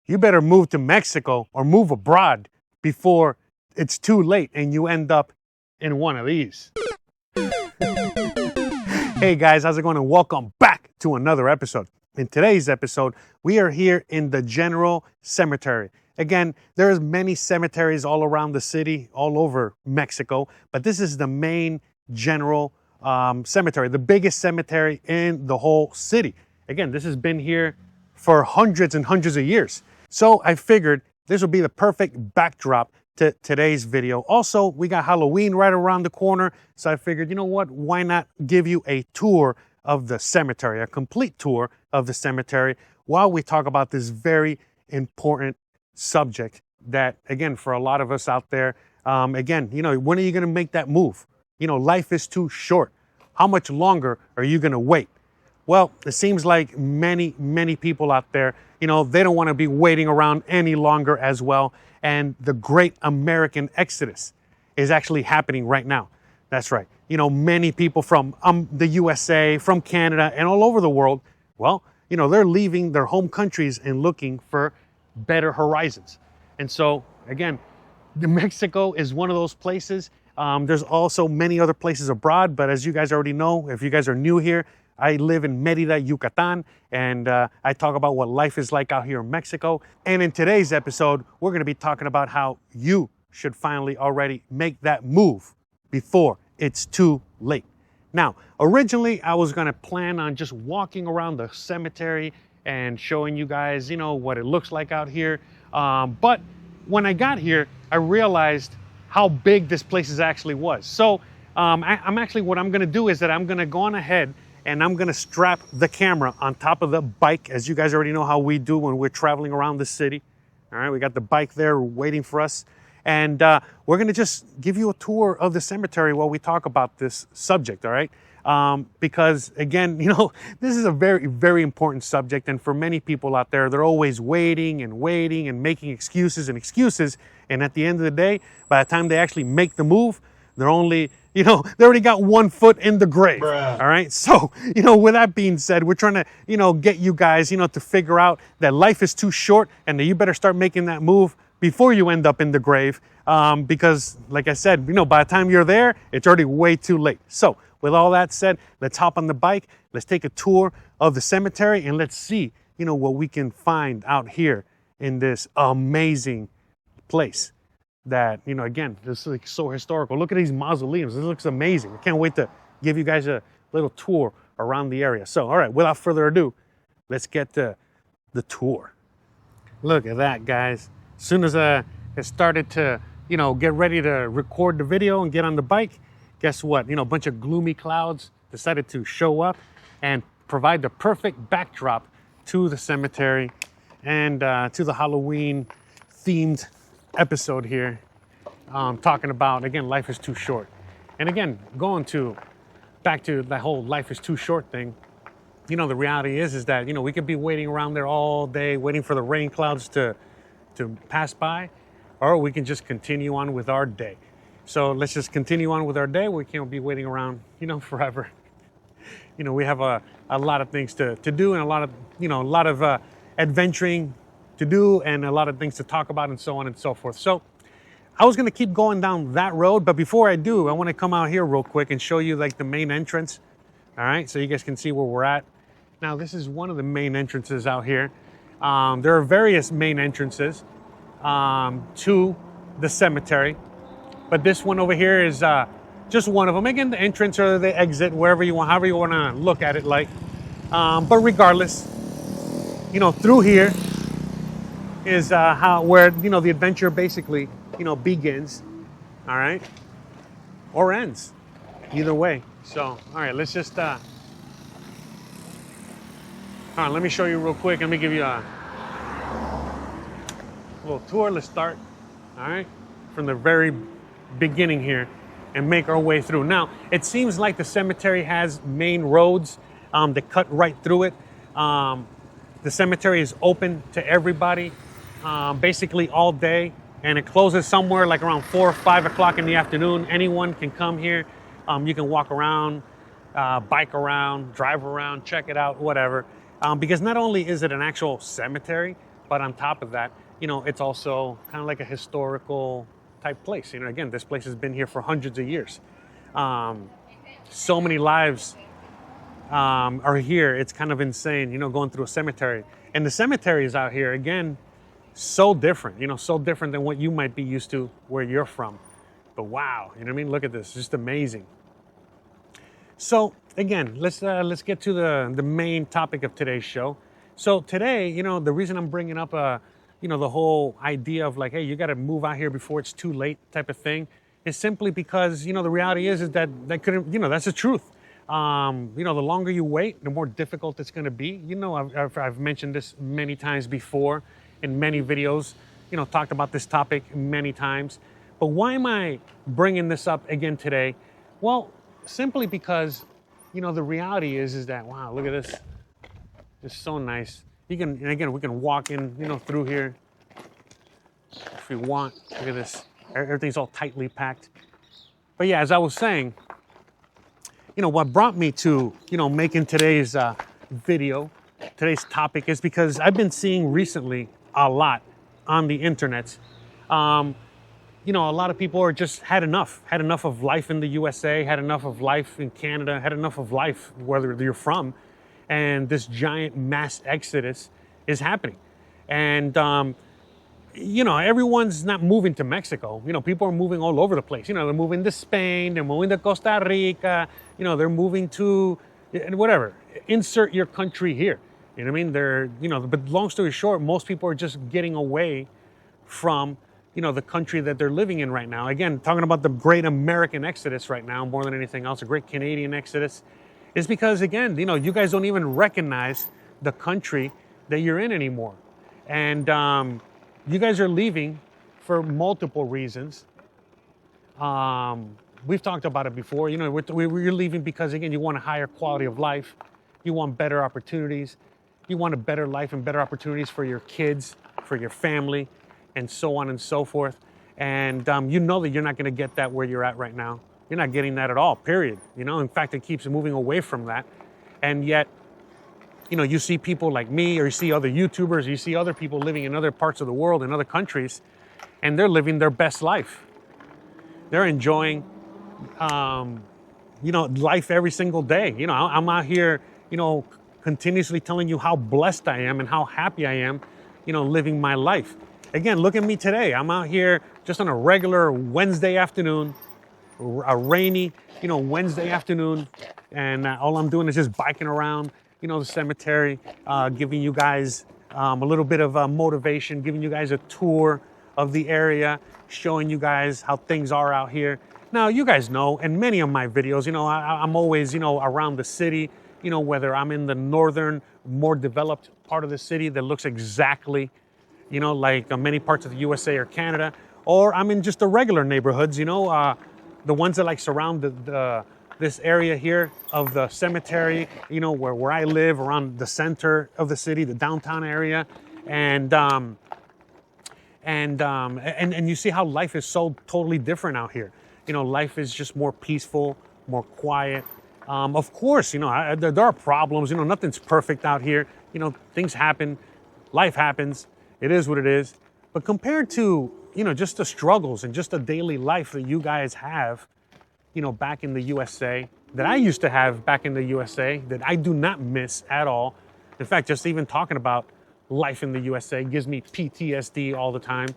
you better move to Mexico or move abroad before it's too late and you end up in one of these. Hey guys, how's it going? And welcome back to another episode. In today's episode, we are here in the General Cemetery. Again, there's many cemeteries all around the city, all over Mexico, but this is the main General Cemetery, the biggest cemetery in the whole city. Again, this has been here for hundreds and hundreds of years. So I figured this would be the perfect backdrop to today's video. Also, we got Halloween right around the corner, so I figured, you know what, why not give you a tour of the cemetery, a complete tour of the cemetery, while we talk about this very important subject that, again, for a lot of us out there, again, you know, when are you going to make that move? You know, life is too short. How much longer are you going to wait? Well, it seems like many people out there, you know, they don't want to be waiting around any longer as well. And the great American exodus is actually happening right now. That's right. You know, many people from the USA, from Canada, and all over the world, well, you know, they're leaving their home countries and looking for better horizons. And so, again, Mexico is one of those places. There's also many other places abroad, but as you guys already know, if you guys are new here, I live in Merida, Yucatan, and I talk about what life is like out here in Mexico. And in today's episode, we're going to be talking about how you should finally already make that move before it's too late. Now, originally, I was going to plan on just walking around the cemetery and showing you guys, you know, what it looks like out here. But when I got here, I realized how big this place actually was. So I'm actually, what I'm going to do is that I'm going to go on ahead and I'm going to strap the camera on top of the bike, as you guys already know how we do when we're traveling around the city. All right, we got the bike there waiting for us. And we're going to just give you a tour of the cemetery while we talk about this subject, all right? Because, again, you know, this is a very important subject. And for many people out there, they're always waiting and making excuses and excuses. And at the end of the day, by the time they actually make the move, they're only, you know, they already got 1 foot in the grave. Bruh. All right. So, you know, with that being said, we're trying to, you know, get you guys, you know, to figure out that life is too short and that you better start making that move before you end up in the grave. Because, like I said, you know, by the time you're there, it's already way too late. So, with all that said, let's hop on the bike. Let's take a tour of the cemetery and let's see, you know, what we can find out here in this amazing place. That, you know, again, this is like so historical. Look at these mausoleums. This looks amazing. I can't wait to give you guys a little tour around the area. So, all right, without further ado, let's get to the tour. Look at that, guys. As soon as I started to, you know, get ready to record the video and get on the bike, guess what? You know, a bunch of gloomy clouds decided to show up and provide the perfect backdrop to the cemetery and to the Halloween themed episode here, talking about, again, life is too short. And again, back to that whole life is too short thing, you know, the reality is that, you know, we could be waiting around there all day, waiting for the rain clouds to pass by, or we can just continue on with our day. So let's just continue on with our day. We can't be waiting around, you know, forever. You know, we have a lot of things to do and a lot of adventuring to do and a lot of things to talk about and so on and so forth. So I was going to keep going down that road, but before I do, I want to come out here real quick and show you like the main entrance. All right, so you guys can see where we're at. Now, this is one of the main entrances out here. There are various main entrances to the cemetery, but this one over here is just one of them. Again, the entrance or the exit, wherever you want, however you want to look at it like. But regardless, you know, through here is where, you know, the adventure basically, you know, begins, all right, or ends, either way. So, all right, let's just, all right, let me show you real quick. Let me give you a little tour. Let's start, all right, from the very beginning here and make our way through. Now, it seems like the cemetery has main roads that cut right through it. The cemetery is open to everybody. Basically all day, and it closes somewhere like around 4 or 5 o'clock in the afternoon. Anyone can come here. You can walk around, bike around, drive around, check it out, whatever. Because not only is it an actual cemetery, But on top of that, it's also kind of like a historical type place. Again, this place has been here for hundreds of years. So many lives are here. It's kind of insane, going through a cemetery. And the cemeteries out here, again, so different, so different than what you might be used to where you're from. But wow, Look at this, just amazing. So again, let's get to the main topic of today's show. So today, the reason I'm bringing up, the whole idea of like, hey, you got to move out here before it's too late type of thing is simply because, the reality is that couldn't, that's the truth. The longer you wait, the more difficult it's going to be. I've mentioned this many times before in many videos, talked about this topic many times. But why am I bringing this up again today? Well, simply because, the reality is that, wow, look at this. It's so nice. We can walk in, through here if we want. Look at this. Everything's all tightly packed. But yeah, as I was saying, what brought me to, making today's video, today's topic is because I've been seeing recently a lot on the internet. A lot of people are just had enough of life in the USA, had enough of life in Canada, had enough of life wherever you're from. And this giant mass exodus is happening. And, everyone's not moving to Mexico. People are moving all over the place. They're moving to Spain, they're moving to Costa Rica, they're moving to whatever. Insert your country here. They're, but long story short, most people are just getting away from, the country that they're living in right now. Again, talking about the great American exodus right now, more than anything else, a great Canadian exodus. Is because, again, you guys don't even recognize the country that you're in anymore. And you guys are leaving for multiple reasons. We've talked about it before. You're leaving because, again, you want a higher quality of life. You want better opportunities. You want a better life and better opportunities for your kids, for your family, and so on and so forth. And you know that you're not going to get that where you're at right now. You're not getting that at all, period. In fact, it keeps moving away from that. And yet, you see people like me, or you see other YouTubers, you see other people living in other parts of the world, in other countries, and they're living their best life. They're enjoying, life every single day. I'm out here, continuously telling you how blessed I am and how happy I am, living my life. Again, look at me today. I'm out here just on a regular Wednesday afternoon, a rainy, Wednesday afternoon, and all I'm doing is just biking around, the cemetery, giving you guys a little bit of motivation, giving you guys a tour of the area, showing you guys how things are out here. Now, you guys know, in many of my videos, I'm always, around the city, whether I'm in the northern, more developed part of the city that looks exactly, like many parts of the USA or Canada, or I'm in just the regular neighborhoods, the ones that like surround this area here of the cemetery, where I live, around the center of the city, the downtown area, and you see how life is so totally different out here. Life is just more peaceful, more quiet. Of course, there are problems. Nothing's perfect out here. Things happen, life happens. It is what it is. But compared to just the struggles and just the daily life that you guys have, back in the USA, that I used to have back in the USA, that I do not miss at all. In fact, just even talking about life in the USA gives me PTSD all the time.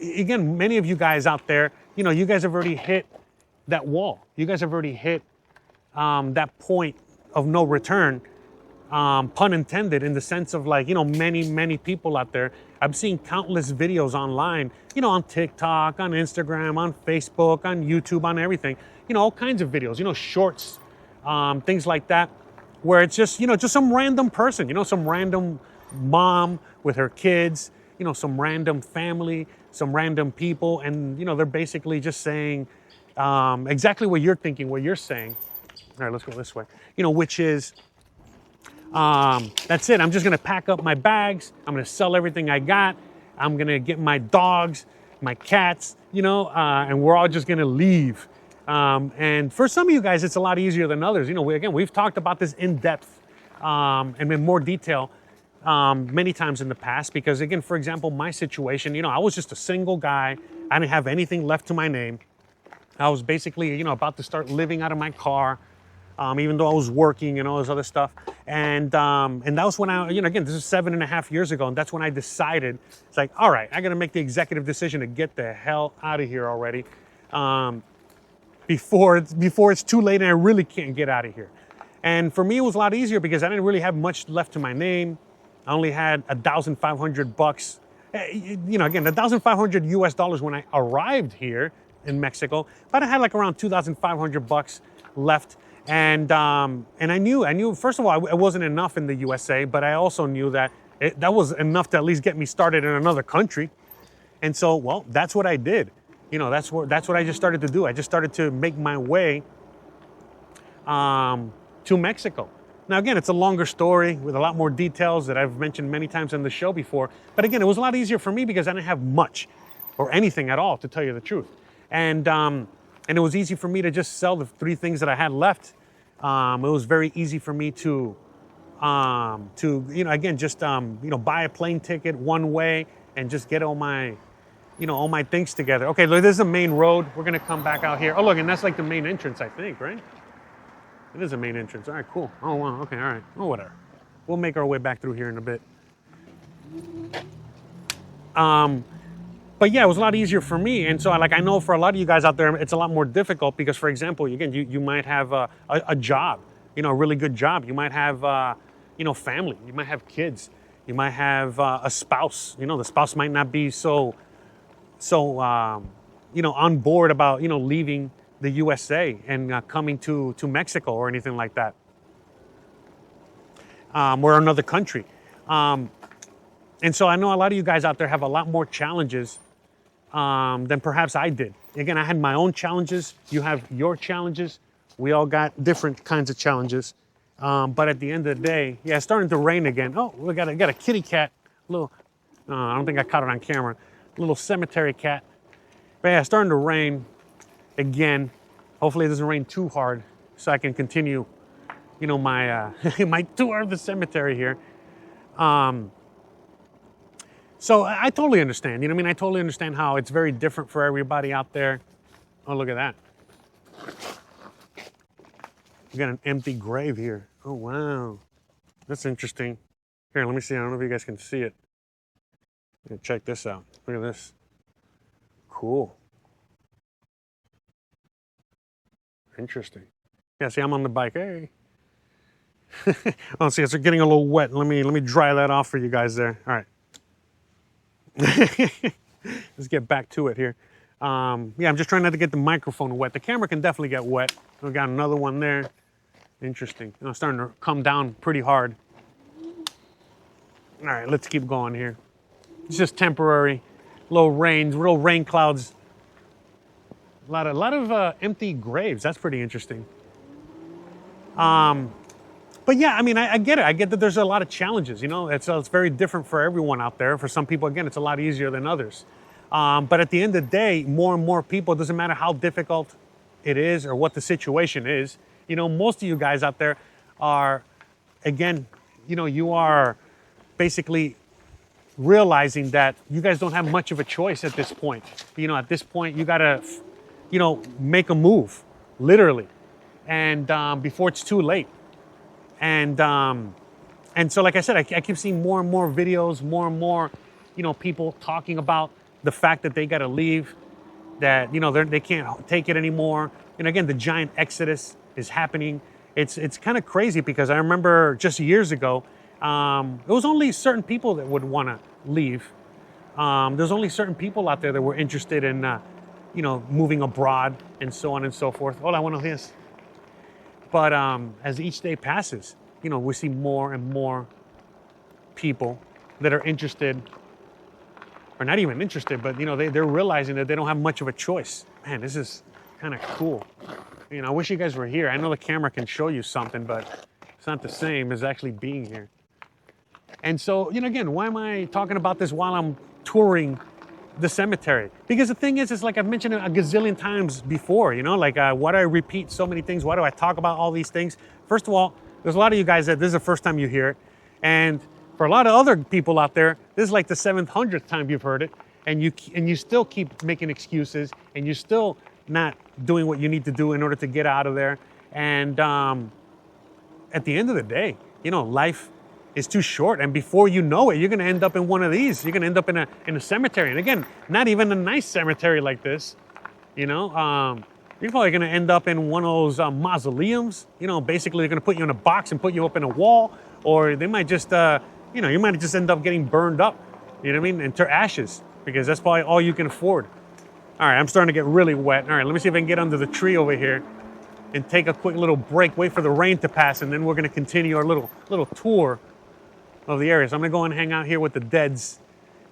Again, many of you guys out there, you guys have already hit that wall. You guys have already hit that point of no return. Pun intended, in the sense of like, many people out there. I've seen countless videos online, on TikTok, on Instagram, on Facebook, on YouTube, on everything, all kinds of videos, shorts, things like that, where it's just, just some random person, some random mom with her kids, some random family, some random people. And, they're basically just saying exactly what you're thinking, what you're saying. All right, let's go this way, which is, that's it. I'm just going to pack up my bags. I'm going to sell everything I got. I'm going to get my dogs, my cats, and we're all just going to leave. And for some of you guys, it's a lot easier than others. We've talked about this in depth and in more detail many times in the past because, again, for example, my situation, I was just a single guy. I didn't have anything left to my name. I was basically, about to start living out of my car, even though I was working and all this other stuff. And that was when I, again, this is 7.5 years ago, and that's when I decided, it's like, all right, I got to make the executive decision to get the hell out of here already, before it's too late and I really can't get out of here. And for me, it was a lot easier because I didn't really have much left to my name. I only had $1,500. Again, $1,500 US dollars when I arrived here in Mexico, but I had like around $2,500 left. And I knew, first of all, it wasn't enough in the USA, but I also knew that that was enough to at least get me started in another country. And so, well, that's what I did. That's what I just started to do. I just started to make my way to Mexico. Now, again, it's a longer story with a lot more details that I've mentioned many times on the show before. But again, it was a lot easier for me because I didn't have much or anything at all, to tell you the truth. And it was easy for me to just sell the 3 things that I had left. It was very easy for me to again, just, buy a plane ticket one way and just get all my things together. Okay, look, this is the main road. We're going to come back out here. Oh, look, and that's like the main entrance, I think, right? It is a main entrance. All right, cool. Oh, wow. Okay, all right. Oh, whatever. We'll make our way back through here in a bit. But yeah, it was a lot easier for me. And so I know for a lot of you guys out there, it's a lot more difficult because, for example, again, you might have a job, a really good job. You might have, family. You might have kids. You might have a spouse. The spouse might not be so on board about, leaving the USA and coming to Mexico or anything like that, or another country. And so I know a lot of you guys out there have a lot more challenges than perhaps I did. Again, I had my own challenges. You have your challenges. We all got different kinds of challenges. But at the end of the day, yeah, it's starting to rain again. Oh, we got a kitty cat. Little, I don't think I caught it on camera. Little cemetery cat. But yeah, it's starting to rain again. Hopefully it doesn't rain too hard so I can continue, my my tour of the cemetery here. So I totally understand. I totally understand how it's very different for everybody out there. Oh, look at that. We got an empty grave here. Oh, wow. That's interesting. Here, let me see. I don't know if you guys can see it. Check this out. Look at this. Cool. Interesting. Yeah, see, I'm on the bike. Hey. Oh, see, it's getting a little wet. Let me dry that off for you guys there. All right. Let's get back to it here. Yeah, I'm just trying not to get the microphone wet. The camera can definitely get wet. We got another one there. Interesting. It's starting to come down pretty hard. All right, let's keep going here. It's just temporary. Little rain, real rain clouds. A lot of empty graves. That's pretty interesting. But yeah, I get it. I get that there's a lot of challenges. It's very different for everyone out there. For some people, again, it's a lot easier than others. But at the end of the day, more and more people, it doesn't matter how difficult it is or what the situation is. Most of you guys out there are, again, you are basically realizing that you guys don't have much of a choice at this point. At this point, you got to, make a move, literally, and before it's too late. And so, like I said, I keep seeing more and more videos, more and more, people talking about the fact that they got to leave, that, they can't take it anymore. And again, the giant exodus is happening. It's kind of crazy because I remember just years ago, it was only certain people that would want to leave. There's only certain people out there that were interested in, moving abroad and so on and so forth. Hola, buenos días. But as each day passes, we see more and more people that are interested, or not even interested, but they're realizing that they don't have much of a choice. Man, this is kind of cool. I wish you guys were here. I know the camera can show you something, but it's not the same as actually being here. And so, again, why am I talking about this while I'm touring the cemetery? Because the thing is like I've mentioned it a gazillion times before, why do I repeat so many things? Why do I talk about all these things? First of all, there's a lot of you guys that this is the first time you hear it. And For a lot of other people out there, this is like the 700th time you've heard it, and you still keep making excuses, and you're still not doing what you need to do in order to get out of there. And at the end of the day, life is too short, and before you know it, you're going to end up in one of these. You're going to end up in a cemetery, and again, not even a nice cemetery like this. You're probably going to end up in one of those mausoleums. Basically, they're going to put you in a box and put you up in a wall, or they might just you might just end up getting burned up, and to ashes, because that's probably all you can afford. All right, I'm starting to get really wet. All right, let me see if I can get under the tree over here and take a quick little break, wait for the rain to pass, and then we're gonna continue our little tour of the area. So I'm gonna go and hang out here with the deads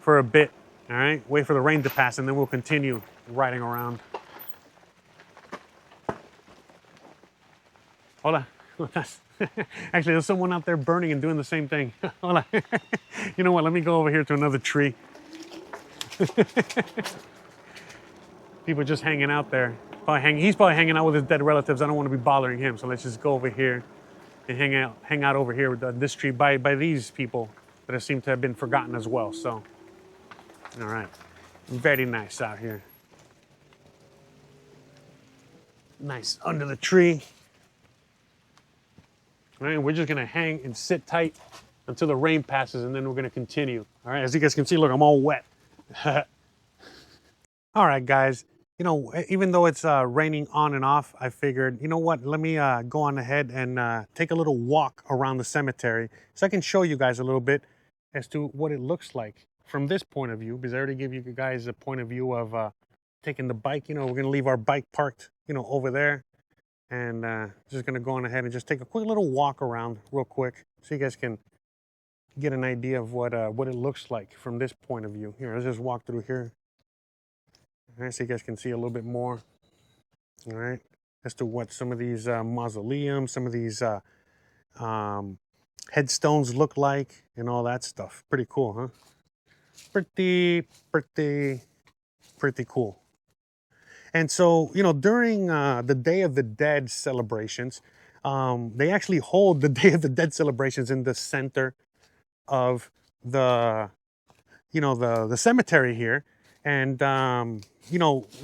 for a bit, all right? Wait for the rain to pass, and then we'll continue riding around. Hola. Actually, there's someone out there burning and doing the same thing. Hola. You know what? Let me go over here to another tree. People just hanging out there. He's probably hanging out with his dead relatives. I don't want to be bothering him, so let's just go over here and hang out over here with this tree by these people that seem to have been forgotten as well. So, all right, very nice out here. Nice under the tree. All right, we're just gonna hang and sit tight until the rain passes, and then we're gonna continue. All right, as you guys can see, look, I'm all wet. All right, guys, even though it's raining on and off, I figured, you know what, let me go on ahead and take a little walk around the cemetery so I can show you guys a little bit as to what it looks like from this point of view, because I already gave you guys a point of view of taking the bike. We're gonna leave our bike parked, over there. And just gonna go on ahead and just take a quick little walk around real quick so you guys can get an idea of what it looks like from this point of view. Here, let's just walk through here. All right, so you guys can see a little bit more, all right, as to what some of these mausoleums, some of these headstones look like and all that stuff. Pretty cool, huh? Pretty cool. And so, during the Day of the Dead celebrations, they actually hold the Day of the Dead celebrations in the center of the cemetery here. And,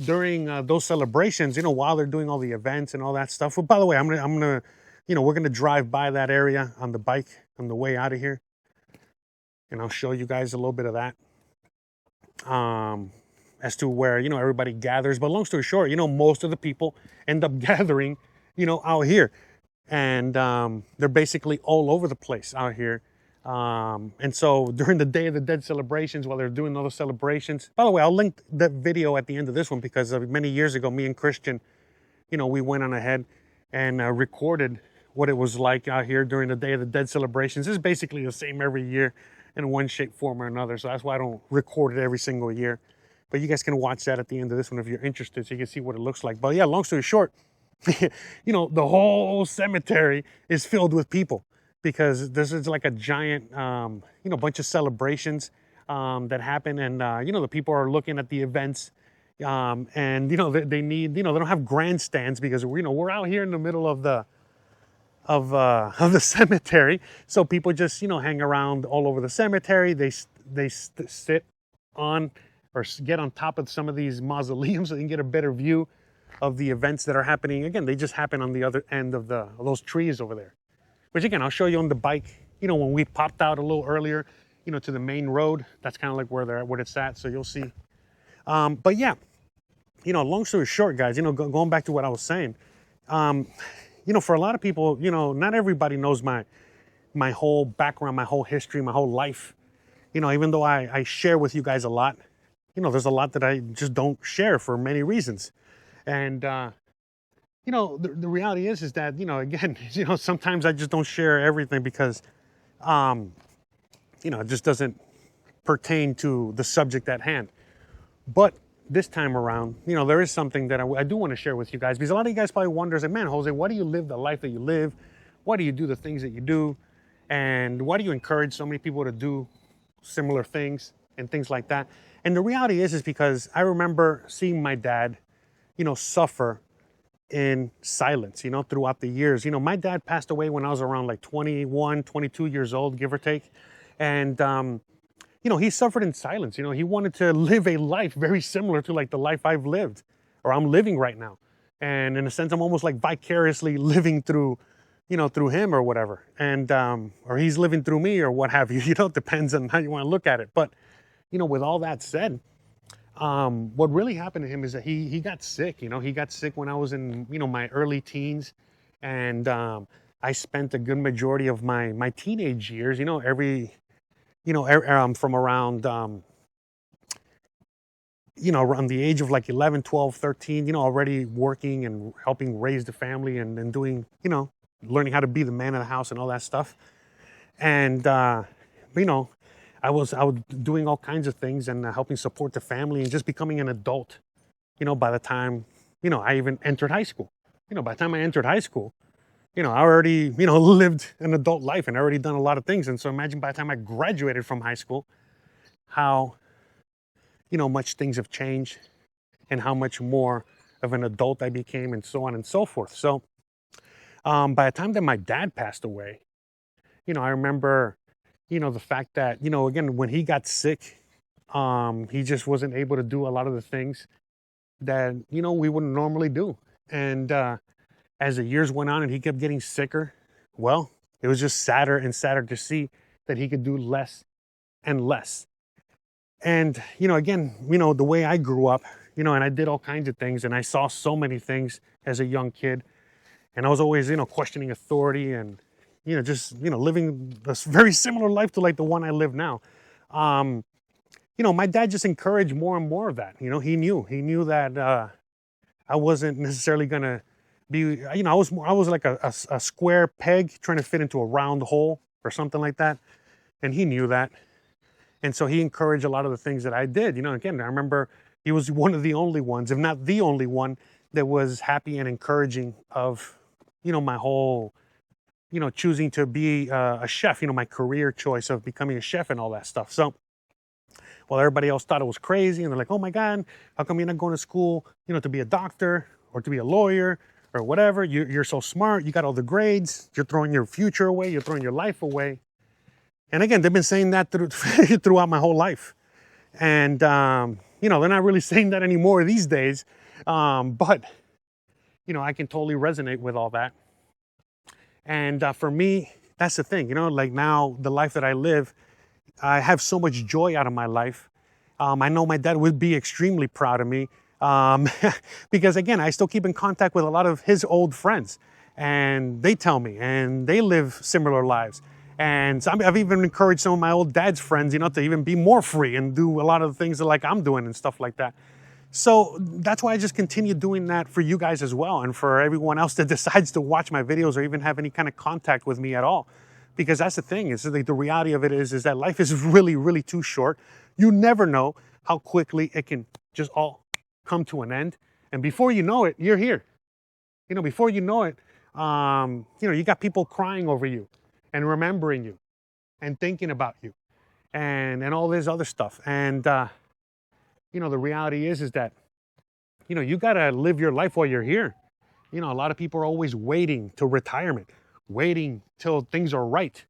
during those celebrations, while they're doing all the events and all that stuff. Well, by the way, we're going to drive by that area on the bike on the way out of here. And I'll show you guys a little bit of that. As to where, everybody gathers. But long story short, most of the people end up gathering, out here. And they're basically all over the place out here. And so during the Day of the Dead celebrations, while they're doing all the celebrations, by the way, I'll link that video at the end of this one, because many years ago, me and Christian, we went on ahead and recorded what it was like out here during the Day of the Dead celebrations. It's basically the same every year in one shape, form, or another. So that's why I don't record it every single year. But you guys can watch that at the end of this one if you're interested, so you can see what it looks like. But yeah, long story short, the whole cemetery is filled with people, because this is like a giant, bunch of celebrations that happen. And, the people are looking at the events. And, they need, they don't have grandstands, because, we're out here in the middle of the cemetery. So people just, hang around all over the cemetery. They sit on or get on top of some of these mausoleums so they can get a better view of the events that are happening. Again, they just happen on the other end of those trees over there. Which again, I'll show you on the bike. When we popped out a little earlier, to the main road, that's kind of like where it's at. So you'll see. But yeah, long story short, guys, going back to what I was saying, for a lot of people, not everybody knows my whole background, my whole history, my whole life. Even though I share with you guys a lot, there's a lot that I just don't share for many reasons. And, the reality is that, again, sometimes I just don't share everything because, it just doesn't pertain to the subject at hand. But this time around, there is something that I do want to share with you guys, because a lot of you guys probably wonder, like, man, Jose, why do you live the life that you live? Why do you do the things that you do? And why do you encourage so many people to do similar things and things like that? And the reality is because I remember seeing my dad, suffer in silence, throughout the years. My dad passed away when I was around like 21, 22 years old, give or take. And, he suffered in silence. He wanted to live a life very similar to like the life I've lived or I'm living right now. And in a sense, I'm almost like vicariously living through, through him or whatever. And, or he's living through me or what have you, it depends on how you want to look at it. But, with all that said, what really happened to him is that he got sick. He got sick when I was in, my early teens. And, I spent a good majority of my teenage years, from around, around the age of like 11, 12, 13, already working and helping raise the family and doing, learning how to be the man of the house and all that stuff. And, I was doing all kinds of things and helping support the family and just becoming an adult, by the time, I even entered high school. By the time I entered high school, I already, lived an adult life and already done a lot of things. And so imagine by the time I graduated from high school, how, much things have changed and how much more of an adult I became and so on and so forth. So by the time that my dad passed away, I remember, the fact that, again, when he got sick, he just wasn't able to do a lot of the things that, we wouldn't normally do. And as the years went on and he kept getting sicker, well, it was just sadder and sadder to see that he could do less and less. And, again, the way I grew up, and I did all kinds of things and I saw so many things as a young kid. And I was always, questioning authority and, just, living a very similar life to like the one I live now. My dad just encouraged more and more of that. He knew that I wasn't necessarily going to be, I was like a square peg trying to fit into a round hole or something like that. And he knew that. And so he encouraged a lot of the things that I did. Again, I remember he was one of the only ones, if not the only one, that was happy and encouraging of, my whole, choosing to be a chef, my career choice of becoming a chef and all that stuff. So, while everybody else thought it was crazy and they're like, oh my God, how come you're not going to school, to be a doctor or to be a lawyer or whatever? You're so smart. You got all the grades. You're throwing your future away. You're throwing your life away. And again, they've been saying that throughout my whole life. And, they're not really saying that anymore these days. But, I can totally resonate with all that. And for me, that's the thing, like now the life that I live, I have so much joy out of my life. I know my dad would be extremely proud of me because, again, I still keep in contact with a lot of his old friends. And they tell me, and they live similar lives. And so I've even encouraged some of my old dad's friends, to even be more free and do a lot of the things that like I'm doing and stuff like that. So that's why I just continue doing that for you guys as well. And for everyone else that decides to watch my videos or even have any kind of contact with me at all. Because that's the thing, is like the reality of it is that life is really, really too short. You never know how quickly it can just all come to an end. And before you know it, you're here. Before you know it, you got people crying over you and remembering you and thinking about you and all this other stuff. And, the reality is that, you got to live your life while you're here. A lot of people are always waiting till retirement, waiting till things are right,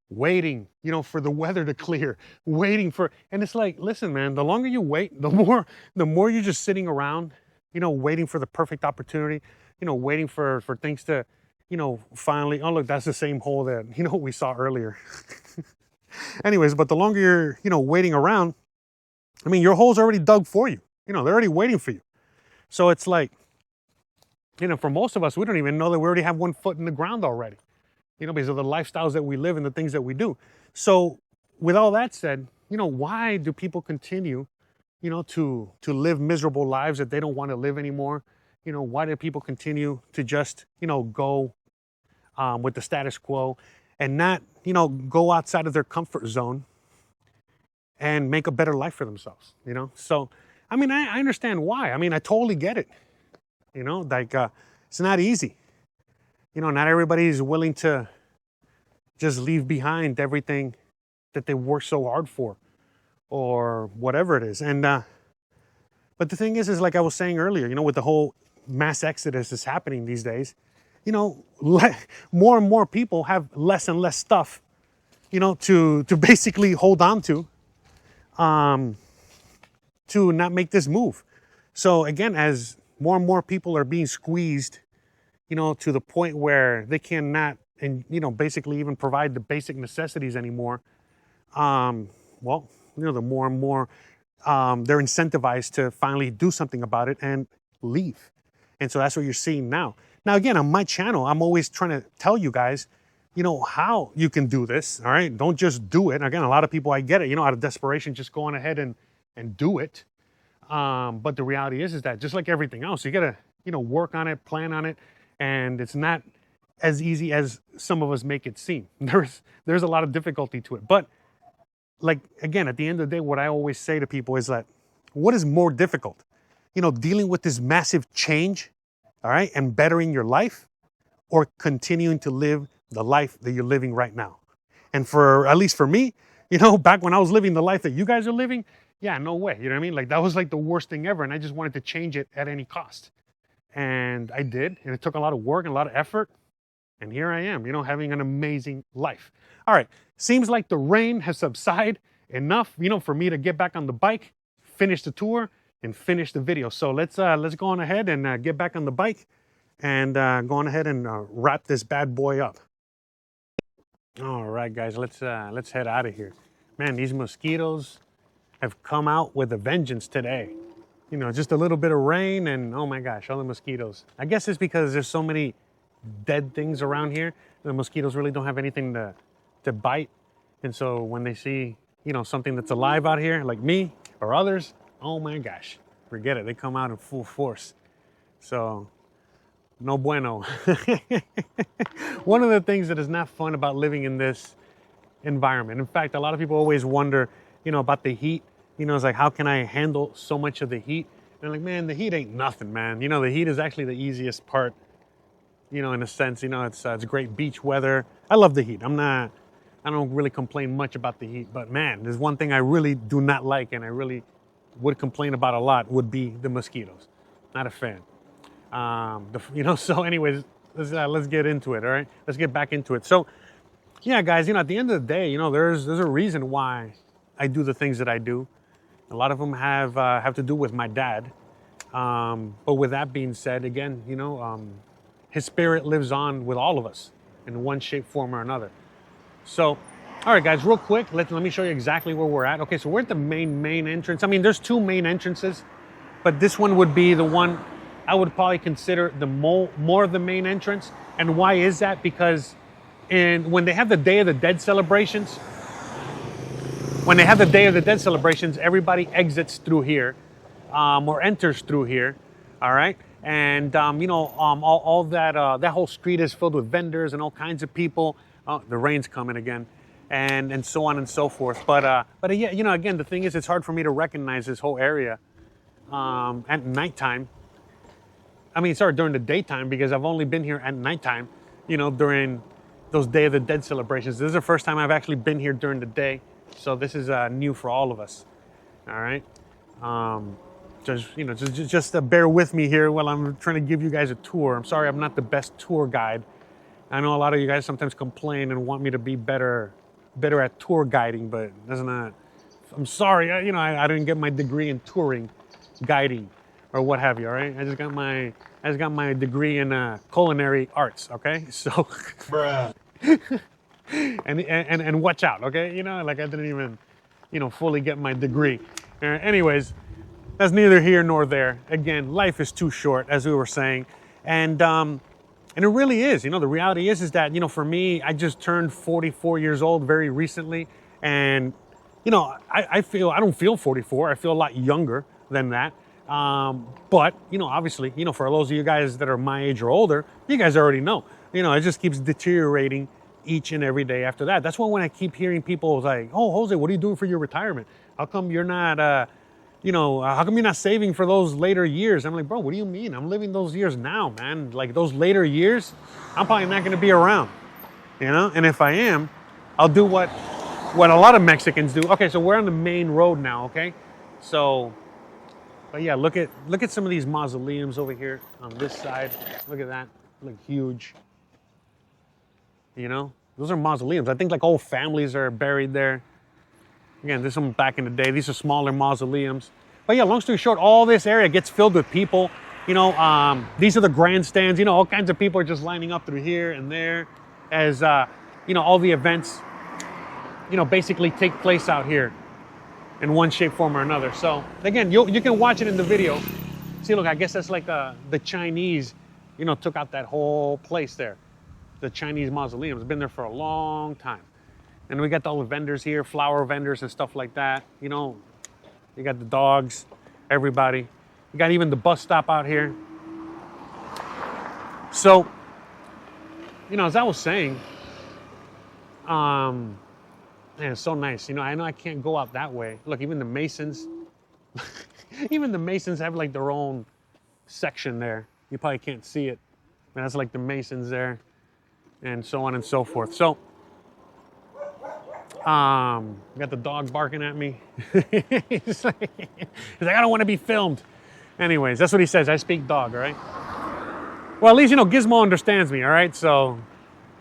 waiting, for the weather to clear, and it's like, listen, man, the longer you wait, the more you're just sitting around, waiting for the perfect opportunity, waiting for things to, finally, oh, look, that's the same hole that, we saw earlier. Anyways, but the longer you're, waiting around, I mean, your hole's already dug for you. They're already waiting for you. So it's like, for most of us, we don't even know that we already have one foot in the ground already, because of the lifestyles that we live and the things that we do. So with all that said, why do people continue, to live miserable lives that they don't want to live anymore? Why do people continue to just, go with the status quo and not, go outside of their comfort zone and make a better life for themselves, So, I mean, I understand why. I mean, I totally get it. Like, it's not easy. Not everybody is willing to just leave behind everything that they worked so hard for or whatever it is. And, but the thing is like I was saying earlier, with the whole mass exodus that's happening these days, more and more people have less and less stuff, to basically hold on to not make this move. So again, as more and more people are being squeezed, to the point where they cannot, and basically even provide the basic necessities anymore, well, the more and more they're incentivized to finally do something about it and leave. And so that's what you're seeing now. Now, again, on my channel, I'm always trying to tell you guys, how you can do this. All right. Don't just do it. Again, a lot of people, I get it, out of desperation, just go on ahead and do it. But the reality is that just like everything else, you got to, work on it, plan on it. And it's not as easy as some of us make it seem. There's a lot of difficulty to it. But like, again, at the end of the day, what I always say to people is that what is more difficult? Dealing with this massive change, all right, and bettering your life, or continuing to live the life that you're living right now. And at least for me, back when I was living the life that you guys are living, yeah, no way. You know what I mean? Like, that was like the worst thing ever. And I just wanted to change it at any cost. And I did. And it took a lot of work and a lot of effort. And here I am, having an amazing life. All right. Seems like the rain has subsided enough, for me to get back on the bike, finish the tour, and finish the video. So let's go on ahead and get back on the bike and go on ahead and wrap this bad boy up. All right, guys, let's head out of here. Man, these mosquitoes have come out with a vengeance today. Just a little bit of rain and oh my gosh, all the mosquitoes. I guess it's because there's so many dead things around here. The mosquitoes really don't have anything to bite. And so when they see, something that's alive out here, like me or others, oh my gosh, forget it. They come out in full force. So no bueno. One of the things that is not fun about living in this environment. In fact, a lot of people always wonder, about the heat. It's like, how can I handle so much of the heat? And I'm like, man, the heat ain't nothing, man. The heat is actually the easiest part, in a sense. It's great beach weather. I love the heat. I don't really complain much about the heat, but man, there's one thing I really do not like, and I really would complain about a lot, would be the mosquitoes. Not a fan. So anyways, let's get into it. All right, let's get back into it. So yeah, guys, at the end of the day, there's a reason why I do the things that I do. A lot of them have to do with my dad. But with that being said, again, his spirit lives on with all of us in one shape, form, or another. So, all right, guys, real quick, let me show you exactly where we're at. Okay, so we're at the main entrance. I mean, there's two main entrances, but this one would be the one I would probably consider the more of the main entrance. And why is that? Because when they have the Day of the Dead celebrations, everybody exits through here, or enters through here. All right, and all that whole street is filled with vendors and all kinds of people. Oh, the rain's coming again, and so on and so forth. But yeah, again, the thing is, it's hard for me to recognize this whole area at nighttime. I mean, sorry, during the daytime, because I've only been here at nighttime. During those Day of the Dead celebrations. This is the first time I've actually been here during the day. So this is new for all of us. All right. Just bear with me here while I'm trying to give you guys a tour. I'm sorry I'm not the best tour guide. I know a lot of you guys sometimes complain and want me to be better at tour guiding, but that's not. I'm sorry. I didn't get my degree in touring, guiding, or what have you. All right. I just got my degree in culinary arts. Okay. So. Bruh. and watch out, okay? Like I didn't even, fully get my degree. Anyways, that's neither here nor there. Again, life is too short, as we were saying, and it really is. The reality is that for me, I just turned 44 years old very recently, and I don't feel 44. I feel a lot younger than that. But obviously, for those of you guys that are my age or older, you guys already know. It just keeps deteriorating each and every day after that. That's why when I keep hearing people like, oh, Jose, what are you doing for your retirement? How come you're not, how come you're not saving for those later years? I'm like, bro, what do you mean? I'm living those years now, man. Like those later years, I'm probably not going to be around, And if I am, I'll do what a lot of Mexicans do. Okay, so we're on the main road now, okay? So, but yeah, look at some of these mausoleums over here on this side. Look at that. Look huge. Those are mausoleums. I think like old families are buried there. Again, this one back in the day. These are smaller mausoleums. But yeah, long story short, all this area gets filled with people. You know, these are the grandstands. You know, all kinds of people are just lining up through here and there as, you know, all the events, you know, basically take place out here in one shape, form, or another. So again, you can watch it in the video. See, look, I guess that's like the Chinese, you know, took out that whole place there. The Chinese mausoleum has been there for a long time. And we got all the vendors here, flower vendors and stuff like that. You know, you got the dogs, everybody. You got even the bus stop out here. So, you know, as I was saying, man, it's so nice. You know I can't go out that way. Look, even the Masons, even the Masons have like their own section there. You probably can't see it. And that's like the Masons there and so on and so forth. So, got the dog barking at me. he's like, I don't want to be filmed. Anyways, that's what he says. I speak dog, all right? Well, at least, you know, Gizmo understands me, all right? So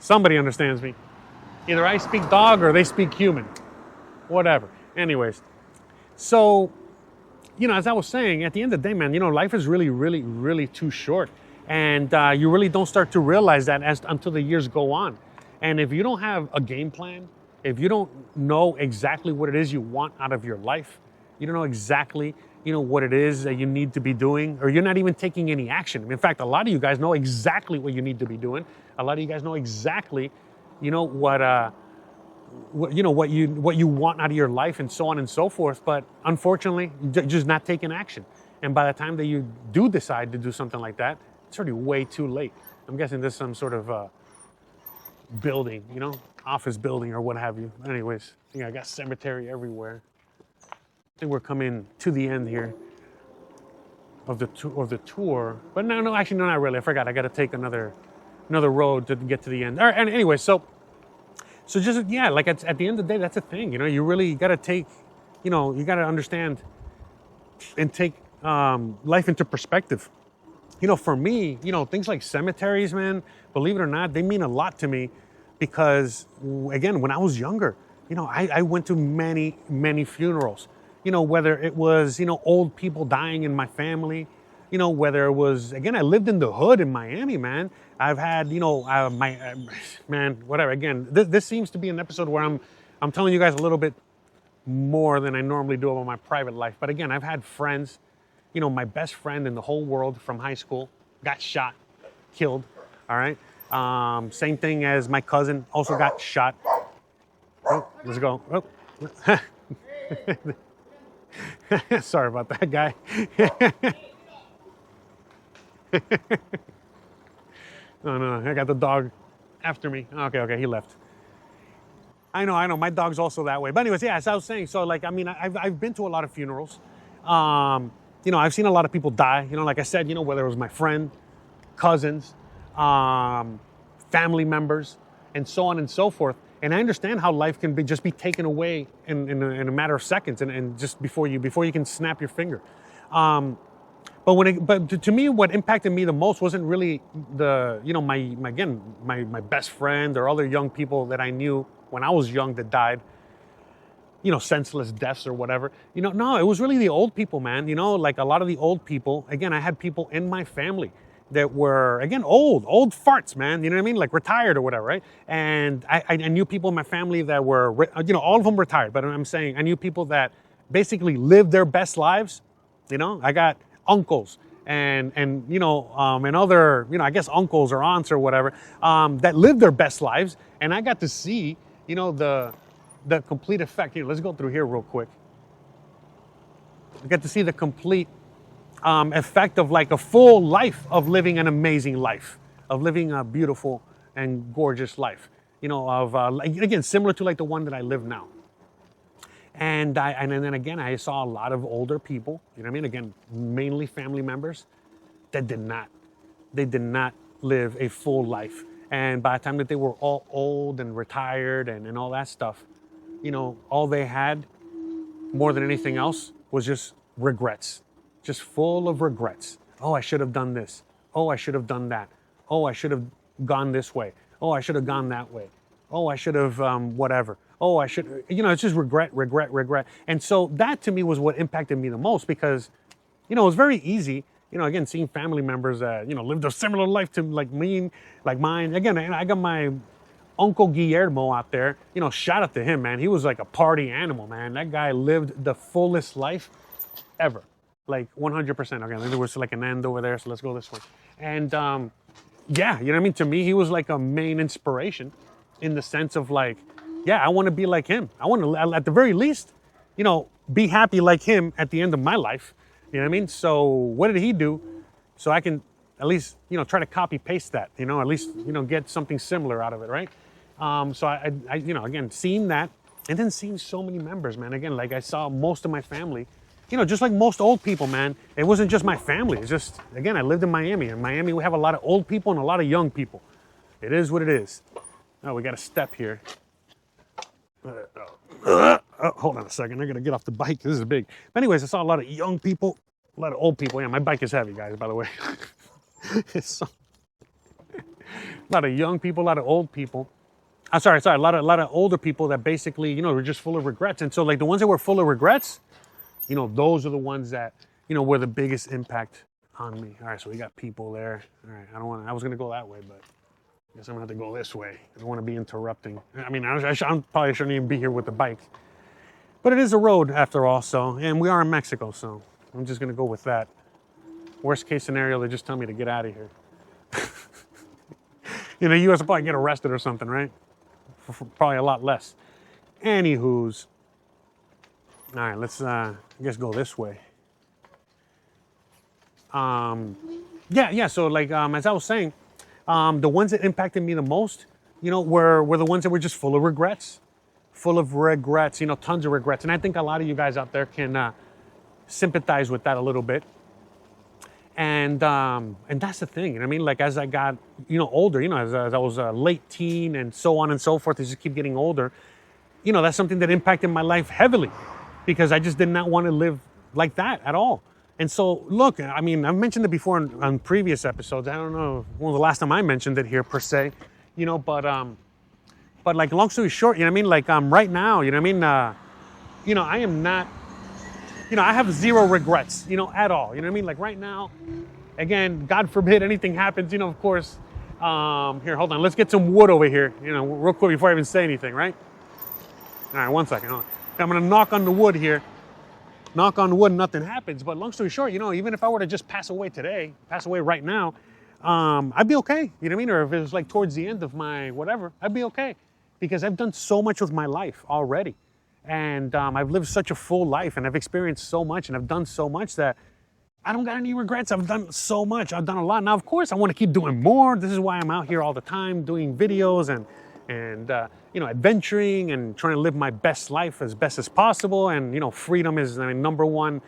somebody understands me. Either I speak dog or they speak human. Whatever. Anyways, so, you know, as I was saying, at the end of the day, man, you know, life is really, really, really too short. And you really don't start to realize that until the years go on. And if you don't have a game plan, if you don't know exactly what it is you want out of your life, you don't know exactly, you know, what it is that you need to be doing, or you're not even taking any action. In fact, a lot of you guys know exactly what you need to be doing. A lot of you guys know exactly, you know, what you want out of your life and so on and so forth. But unfortunately, just not taking action. And by the time that you do decide to do something like that, it's already way too late. I'm guessing there's some sort of building, you know, office building or what have you. Anyways, I got cemetery everywhere. I think we're coming to the end here of the tour. But no, actually, no, not really. I forgot. I got to take another road to get to the end. All right, and anyway, so just, yeah, like at the end of the day, that's a thing. You know, you really got to take, you know, you got to understand and take life into perspective. You know, for me, you know, things like cemeteries, man, believe it or not, they mean a lot to me because, again, when I was younger, you know, I went to many, many funerals. You know, whether it was, you know, old people dying in my family, you know, whether it was, again, I lived in the hood in Miami, man. I've had, you know, man, whatever. Again, this seems to be an episode where I'm telling you guys a little bit more than I normally do about my private life. But again, I've had friends, you know, my best friend in the whole world from high school got shot, killed, all right? Same thing as my cousin also got shot. Oh, let's go. Oh. Sorry about that, guy. No, I got the dog after me. Okay, he left. I know, my dog's also that way. But anyways, yeah, as I was saying, so like, I mean, I've been to a lot of funerals. You know, I've seen a lot of people die, you know, like I said, you know, whether it was my friend, cousins, family members, and so on and so forth. And I understand how life can just be taken away in a matter of seconds and just before you can snap your finger. But to me, what impacted me the most wasn't really my best friend or other young people that I knew when I was young that died, you know, senseless deaths or whatever. You know, no, it was really the old people, man. You know, like a lot of the old people. Again, I had people in my family that were, again, old farts, man. You know what I mean? Like retired or whatever, right? And I knew people in my family that were, you know, all of them retired. But I'm saying I knew people that basically lived their best lives. You know, I got uncles and you know, and other, you know, I guess uncles or aunts or whatever, that lived their best lives. And I got to see, you know, the complete effect. Here, let's go through here real quick. I got to see the complete effect of like a full life of living an amazing life, of living a beautiful and gorgeous life, you know, of again, similar to like the one that I live now. And then again, I saw a lot of older people, you know what I mean? Again, mainly family members that did not live a full life. And by the time that they were all old and retired and all that stuff, you know, all they had more than anything else was just regrets, just full of regrets. Oh, I should have done this. Oh, I should have done that. Oh, I should have gone this way. Oh, I should have gone that way. Oh, I should have whatever. Oh, I should, it's just regret, regret, regret. And so that to me was what impacted me the most because, it was very easy, again, seeing family members that, lived a similar life to like me, like mine. Again, and I got my Uncle Guillermo out there, shout out to him, man. He was like a party animal, man. That guy lived the fullest life ever, like 100%. Okay, there was like an end over there, so let's go this way. And yeah, you know what I mean? To me, he was like a main inspiration in the sense of like, yeah, I want to be like him. I want to, at the very least, be happy like him at the end of my life. You know what I mean? So what did he do? So I can at least, try to copy paste that, at least, get something similar out of it, right? So I again, seeing that and then seeing so many members, man. Again, like I saw most of my family, just like most old people, man. It wasn't just my family. It's just, again, I lived in Miami. In Miami, we have a lot of old people and a lot of young people. It is what it is. Oh, we got a step here. Hold on a second. I got to get off the bike. This is big. But anyways, I saw a lot of young people, a lot of old people. Yeah, my bike is heavy, guys, by the way. A lot of young people, a lot of old people. I'm sorry, a lot of older people that basically, were just full of regrets. And so like the ones that were full of regrets, those are the ones that, were the biggest impact on me. All right, so we got people there. All right, I was going to go that way, but I guess I'm going to have to go this way. I don't want to be interrupting. I mean, I probably shouldn't even be here with the bike. But it is a road after all, so, and we are in Mexico, so I'm just going to go with that. Worst case scenario, they just tell me to get out of here. You guys will probably get arrested or something, right? For probably a lot less. Anywho's. All right, let's, I guess, go this way. Yeah, so like, as I was saying, the ones that impacted me the most, were the ones that were just full of regrets. Full of regrets, tons of regrets. And I think a lot of you guys out there can sympathize with that a little bit. And that's the thing, I mean? Like as I got, older, as I was a late teen and so on and so forth, as you keep getting older, that's something that impacted my life heavily because I just did not want to live like that at all. And so, look, I mean, I've mentioned it before on previous episodes. I don't know when the last time I mentioned it here per se, but like long story short, like right now, I am not, I have zero regrets, at all. Like right now, again, God forbid anything happens, of course. Here, hold on. Let's get some wood over here, real quick before I even say anything, right? All right, one second. Hold on. I'm going to knock on the wood here. Knock on wood, nothing happens. But long story short, even if I were to just pass away today, pass away right now, I'd be okay. Or if it was like towards the end of my whatever, I'd be okay. Because I've done so much with my life already. And I've lived such a full life and I've experienced so much and I've done so much that I don't got any regrets. I've done so much. I've done a lot. Now, of course, I want to keep doing more. This is why I'm out here all the time doing videos and adventuring and trying to live my best life as best as possible. And, freedom is the number one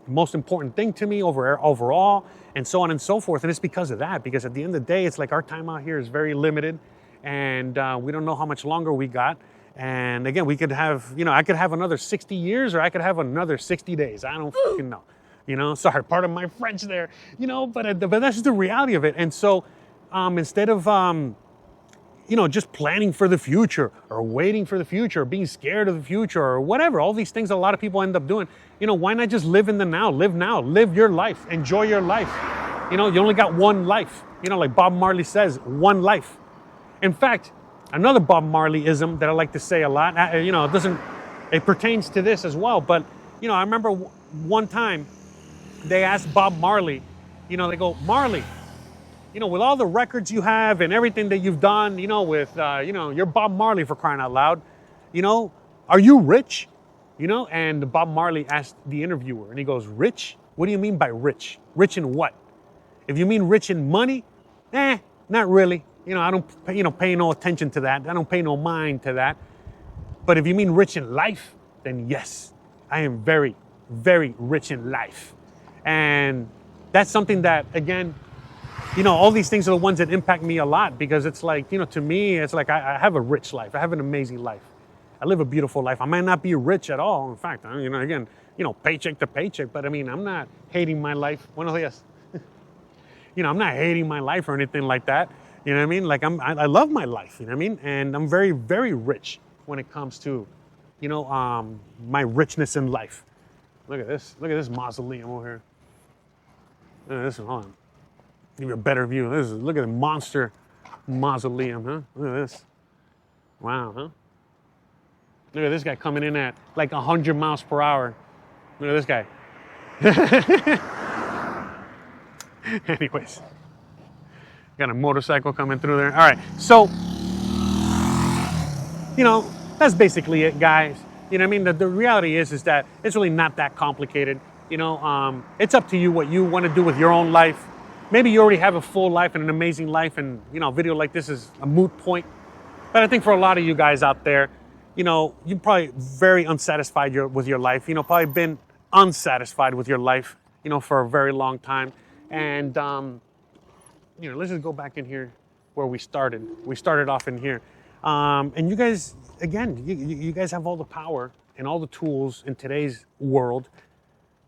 most important thing to me overall and so on and so forth. And it's because of that, because at the end of the day, it's like our time out here is very limited and we don't know how much longer we got. And again, we could have, I could have another 60 years or I could have another 60 days. I don't fucking know. Sorry, part of my French there, but that's just the reality of it. And so instead of, just planning for the future or waiting for the future or being scared of the future or whatever, all these things a lot of people end up doing, why not just live in the now, live your life, enjoy your life. You only got one life, like Bob Marley says, one life. In fact, another Bob Marley-ism that I like to say a lot, it pertains to this as well. But, I remember one time they asked Bob Marley, they go, Marley, with all the records you have and everything that you've done, with, you're Bob Marley for crying out loud, are you rich? And Bob Marley asked the interviewer and he goes, rich? What do you mean by rich? Rich in what? If you mean rich in money, not really. I don't, pay no attention to that. I don't pay no mind to that. But if you mean rich in life, then yes, I am very, very rich in life. And that's something that, again, all these things are the ones that impact me a lot because it's like, to me, it's like I have a rich life. I have an amazing life. I live a beautiful life. I might not be rich at all. In fact, again, paycheck to paycheck, but I mean, I'm not hating my life. Buenos dias. I'm not hating my life or anything like that. You know what I mean? Like I love my life, you know what I mean? And I'm very, very rich when it comes to, you know, my richness in life. Look at this mausoleum over here. Look at this one, hold on. Give you a better view. Look at the monster mausoleum, huh? Look at this. Wow, huh? Look at this guy coming in at like 100 miles per hour. Look at this guy. Anyways, got a motorcycle coming through there. All right, so, you know, that's basically it, guys. You know what I mean? The reality is that it's really not that complicated. You know, it's up to you what you want to do with your own life. Maybe you already have a full life and an amazing life, and, you know, a video like this is a moot point. But I think for a lot of you guys out there, you know, you're probably very unsatisfied with your life. You know, probably been unsatisfied with your life, you know, for a very long time. And, you know, let's just go back in here where we started. We started off in here. And you guys, again, you guys have all the power and all the tools in today's world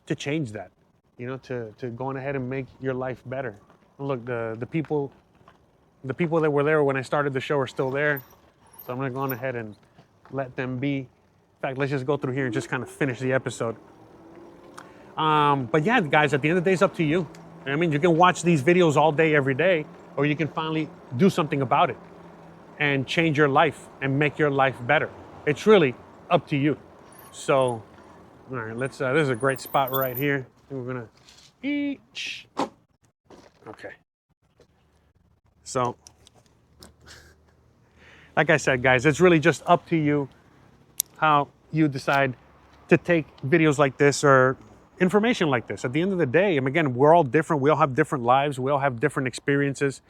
to change that, you know, to go on ahead and make your life better. Look, the people that were there when I started the show are still there. So I'm going to go on ahead and let them be. In fact, let's just go through here and just kind of finish the episode. But yeah, guys, at the end of the day, it's up to you. I mean, you can watch these videos all day, every day, or you can finally do something about it and change your life and make your life better. It's really up to you. So, all right, let's, this is a great spot right here. We're gonna eat. Okay. So, like I said, guys, it's really just up to you how you decide to take videos like this or information like this. At the end of the day, and again, we're all different. We all have different lives. We all have different experiences.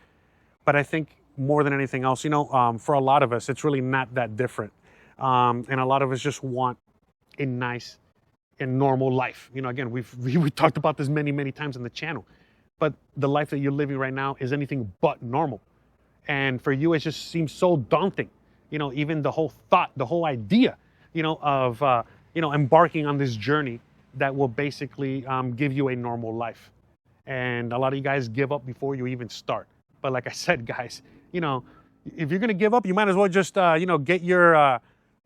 But I think more than anything else, you know, for a lot of us, it's really not that different. And a lot of us just want a nice and normal life. You know, again, we talked about this many, many times on the channel. But the life that you're living right now is anything but normal. And for you, it just seems so daunting. You know, even the whole thought, the whole idea, you know, of, you know, embarking on this journey that will basically give you a normal life. And a lot of you guys give up before you even start. But like I said, guys, you know, if you're going to give up, you might as well just, you know, get your,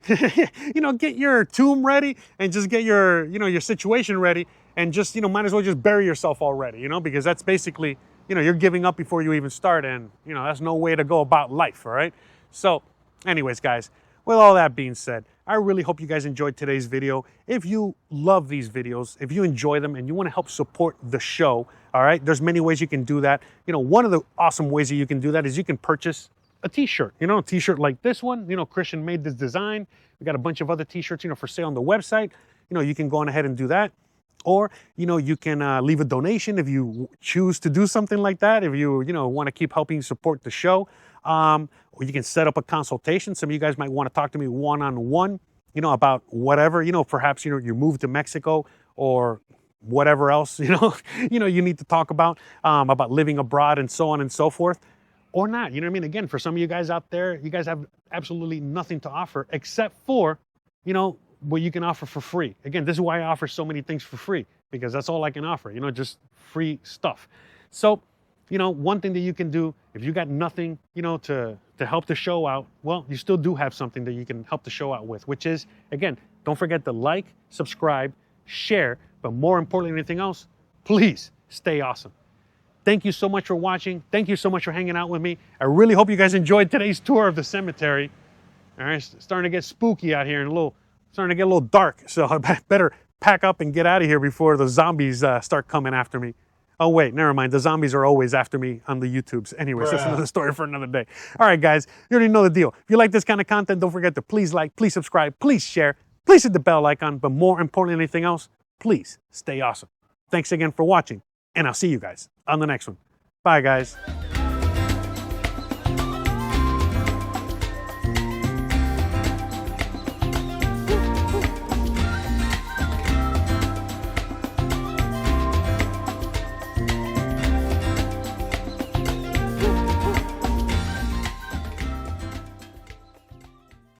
you know, get your tomb ready and just get your, you know, your situation ready and just, you know, might as well just bury yourself already, you know, because that's basically, you know, you're giving up before you even start, and, you know, that's no way to go about life, all right? So, anyways, guys, with all that being said, I really hope you guys enjoyed today's video. If you love these videos, if you enjoy them and you want to help support the show, all right, there's many ways you can do that. You know, one of the awesome ways that you can do that is you can purchase a t-shirt, you know, a t-shirt like this one. You know, Christian made this design. We got a bunch of other t-shirts, you know, for sale on the website. You know, you can go on ahead and do that. Or, you know, you can leave a donation if you choose to do something like that, if you know, want to keep helping support the show. Or you can set up a consultation. Some of you guys might want to talk to me one-on-one, you know, about whatever, you know, perhaps, you know, you moved to Mexico or whatever else, you know, you need to talk about living abroad and so on and so forth, or not. You know what I mean? Again, for some of you guys out there, you guys have absolutely nothing to offer except for, you know, what you can offer for free. Again, this is why I offer so many things for free, because that's all I can offer, you know, just free stuff. So, you know, one thing that you can do, if you got nothing, you know, to help the show out, well, you still do have something that you can help the show out with, which is, again, don't forget to like, subscribe, share, but more importantly than anything else, please stay awesome. Thank you so much for watching. Thank you so much for hanging out with me. I really hope you guys enjoyed today's tour of the cemetery. All right, it's starting to get spooky out here and starting to get a little dark, so I better pack up and get out of here before the zombies start coming after me. Oh, wait, never mind. The zombies are always after me on the YouTubes. Anyways, that's another story for another day. All right, guys, you already know the deal. If you like this kind of content, don't forget to please like, please subscribe, please share, please hit the bell icon, but more importantly than anything else, please stay awesome. Thanks again for watching, and I'll see you guys on the next one. Bye, guys.